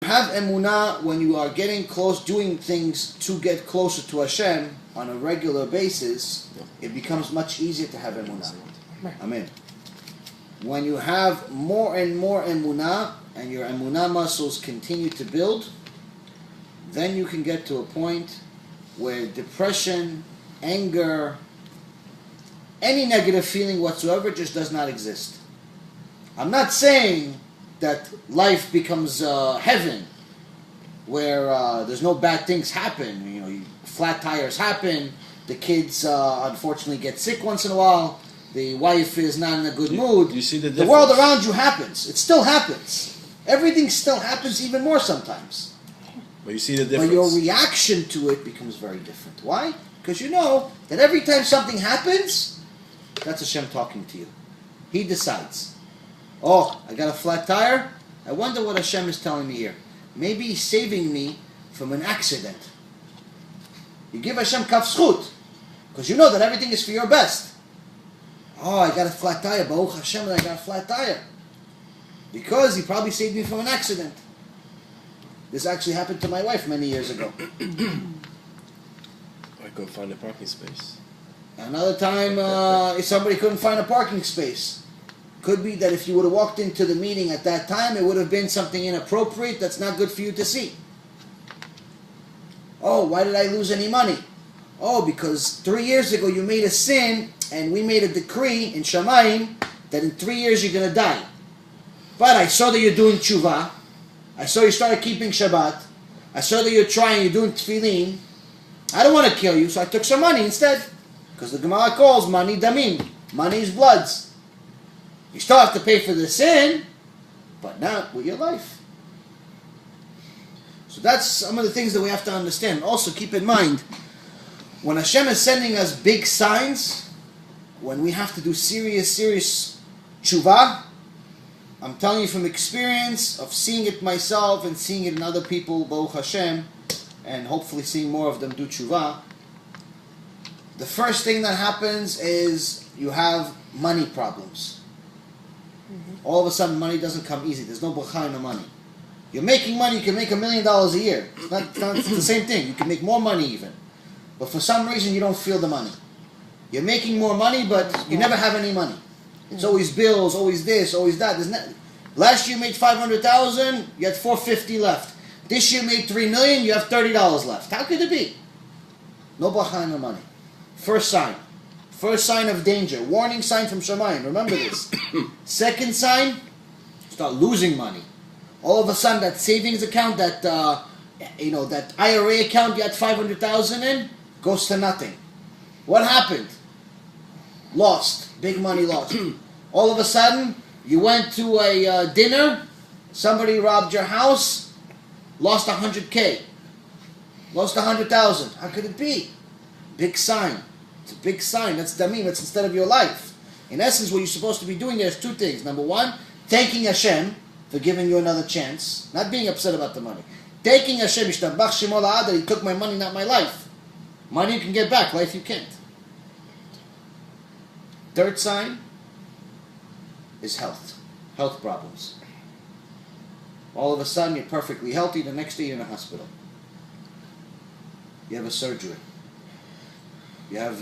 have emunah, when you are getting close, doing things to get closer to Hashem on a regular basis, it becomes much easier to have emunah. Amen. When you have more and more emunah, and your emunah muscles continue to build, then you can get to a point where depression, anger, any negative feeling whatsoever just does not exist. I'm not saying that life becomes heaven, where there's no bad things happen. You know, flat tires happen. The kids unfortunately get sick once in a while. The wife is not in a good mood. You see the difference? The world around you happens. It still happens. Everything still happens, even more sometimes. But you see the difference. But your reaction to it becomes very different. Why? Because you know that every time something happens, that's Hashem talking to you. He decides. Oh, I got a flat tire? I wonder what Hashem is telling me here. Maybe He's saving me from an accident. You give Hashem kaf zchut, because you know that everything is for your best. Oh, I got a flat tire. Baruch Hashem, I got a flat tire. Because He probably saved me from an accident. This actually happened to my wife many years ago. I couldn't find a parking space. Another time, somebody couldn't find a parking space. Could be that if you would have walked into the meeting at that time, it would have been something inappropriate that's not good for you to see. Oh, why did I lose any money? Oh, because 3 years ago you made a sin, and we made a decree in Shamayim that in 3 years you're going to die. But I saw that you're doing tshuva. I saw you started keeping Shabbat. I saw that you're trying, you're doing tefillin. I don't want to kill you, so I took some money instead. Because the Gemara calls money damim. Money is bloods. You still have to pay for the sin, but not with your life. So that's some of the things that we have to understand. Also, keep in mind, when Hashem is sending us big signs, when we have to do serious tshuva, I'm telling you from experience of seeing it myself and seeing it in other people, Baruch Hashem, and hopefully seeing more of them do tshuva, the first thing that happens is you have money problems. All of a sudden, money doesn't come easy. There's no bracha in the money. You're making money, you can make $1 million a year. It's the same thing. You can make more money even. But for some reason, you don't feel the money. You're making more money, but you never have any money. It's always bills, always this, always that. Last year you made $500,000, you had $450 left. This year you made $3 million, you have $30 left. How could it be? No bracha in the money. First sign. First sign of danger. Warning sign from Shamayim. Remember this. Second sign, start losing money. All of a sudden, that savings account, that that IRA account you had $500,000 in, goes to nothing. What happened? Lost. Big money lost. All of a sudden, you went to a dinner, somebody robbed your house, lost $100K. Lost $100,000. How could it be? Big sign. It's a big sign. That's damim. That's instead of your life. In essence, what you're supposed to be doing there is two things. Number one, thanking Hashem for giving you another chance. Not being upset about the money. Thanking Hashem, that He took my money, not my life. Money you can get back, life you can't. Third sign is health. Health problems. All of a sudden, you're perfectly healthy. The next day, you're in a hospital. You have a surgery. You have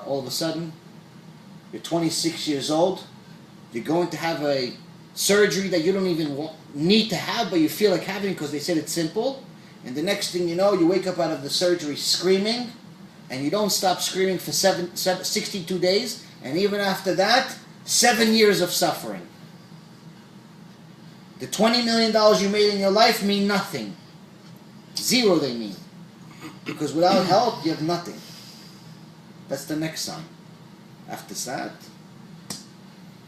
all of a sudden, you're 26 years old, you're going to have a surgery that you don't even need to have, but you feel like having because they said it's simple, and the next thing you know, you wake up out of the surgery screaming, and you don't stop screaming for 62 days, and even after that, 7 years of suffering. The $20 million you made in your life mean nothing. Zero they mean. Because without health, you have nothing. That's the next sign. After that,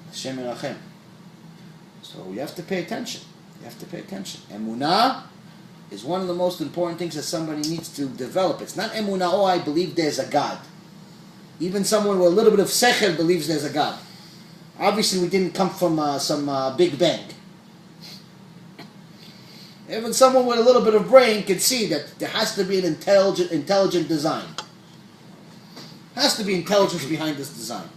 Hashem Erachem. So you have to pay attention. You have to pay attention. Emunah is one of the most important things that somebody needs to develop. It's not emunah, oh, I believe there's a God. Even someone with a little bit of sechel believes there's a God. Obviously, we didn't come from some Big Bang. Even someone with a little bit of brain can see that there has to be an intelligent design. Has to be intelligence behind this design.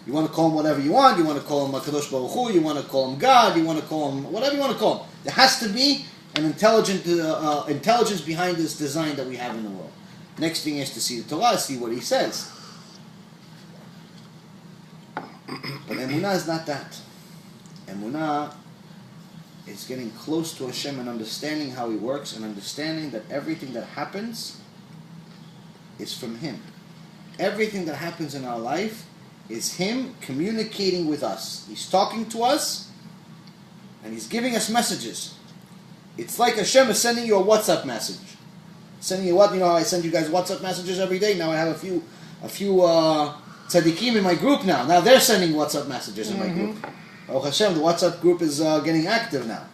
You want to call him whatever you want. You want to call him Kadosh Baruch Hu. You want to call him God. You want to call him whatever you want to call him. There has to be and intelligence behind this design that we have in the world. Next thing is to see the Torah, see what he says. But Emunah is not that. Emunah is getting close to Hashem and understanding how He works and understanding that everything that happens is from Him. Everything that happens in our life is Him communicating with us. He's talking to us and He's giving us messages. It's like Hashem is sending you a WhatsApp message. Sending you what? You know how I send you guys WhatsApp messages every day? Now I have a few tzaddikim in my group now. Now they're sending WhatsApp messages in my group. Oh Hashem, the WhatsApp group is getting active now.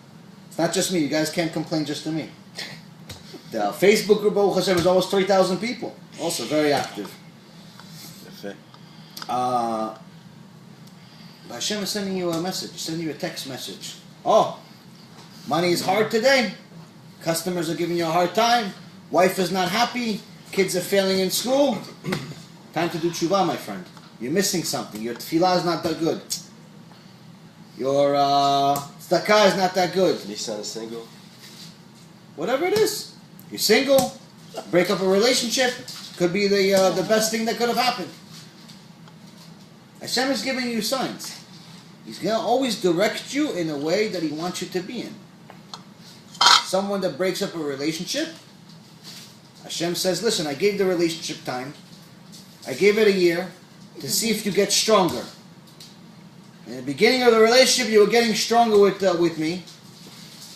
It's not just me. You guys can't complain just to me. The Facebook group, oh Hashem, is almost 3,000 people. Also very active. Hashem is sending you a message, sending you a text message. Oh, money is hard today. Customers are giving you a hard time. Wife is not happy. Kids are failing in school. Time to do tshuva, my friend. You're missing something. Your tefillah is not that good. Your tzedakah is not that good. Tisa is single. Whatever it is. You're single. Break up a relationship. Could be the best thing that could have happened. Hashem is giving you signs. He's going to always direct you in a way that He wants you to be in. Someone that breaks up a relationship, Hashem says, listen, I gave the relationship time. I gave it a year to see if you get stronger. In the beginning of the relationship, you were getting stronger with me.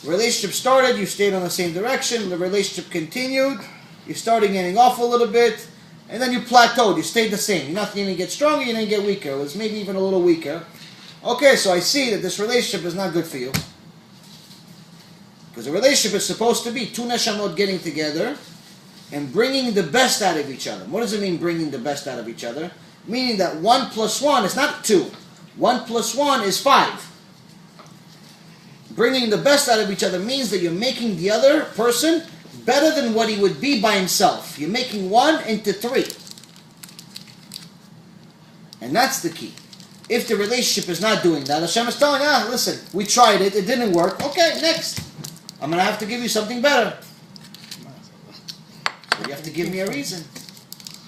The relationship started, you stayed on the same direction. The relationship continued. You started getting off a little bit. And then you plateaued. You stayed the same. You're not going to get stronger, you didn't get weaker. It was maybe even a little weaker. Okay, so I see that this relationship is not good for you. Because a relationship is supposed to be two neshamot getting together and bringing the best out of each other. What does it mean, bringing the best out of each other? Meaning that 1 + 1 is not 2. 1 + 1 is 5. Bringing the best out of each other means that you're making the other person better than what he would be by himself. You're making 1 into 3. And that's the key. If the relationship is not doing that, Hashem is telling, listen, we tried it, it didn't work. Okay, next. I'm going to have to give you something better. So you have to give me a reason.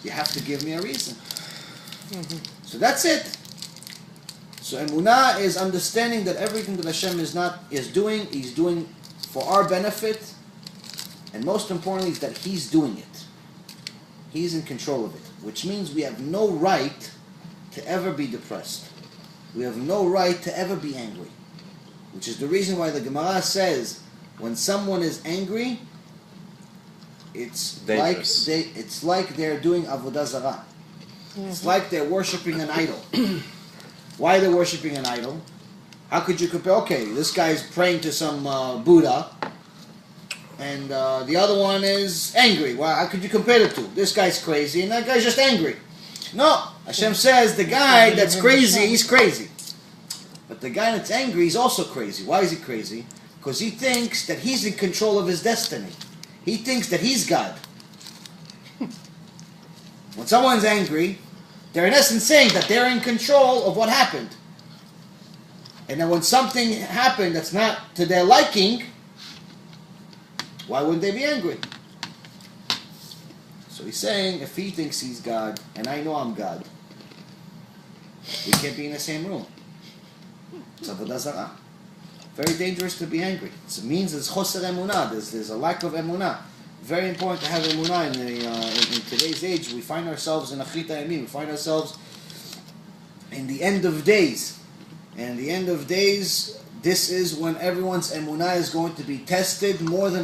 You have to give me a reason. So that's it. So Emunah is understanding that everything that Hashem is doing, He's doing for our benefit. And most importantly is that He's doing it. He's in control of it. Which means we have no right to ever be depressed. We have no right to ever be angry. Which is the reason why the Gemara says, when someone is angry, it's dangerous. like they're doing avodah zarah. It's like they're worshipping an idol. Why they're worshipping an idol? How could you compare? Okay, this guy's praying to some Buddha, and the other one is angry. Well, how could you compare the two? This guy's crazy, and that guy's just angry. No, Hashem says the guy that's crazy, he's crazy. But the guy that's angry, he's also crazy. Why is he crazy? Because he thinks that he's in control of his destiny. He thinks that he's God. When someone's angry, they're in essence saying that they're in control of what happened. And then when something happened that's not to their liking, why wouldn't they be angry? So he's saying, if he thinks he's God, and I know I'm God, we can't be in the same room. It's avodah zarah. Very dangerous to be angry. It means there's choser emunah. There's a lack of emunah. Very important to have emunah in today's age. We find ourselves in achrit hayamim. We find ourselves in the end of days. And the end of days, this is when everyone's emunah is going to be tested more than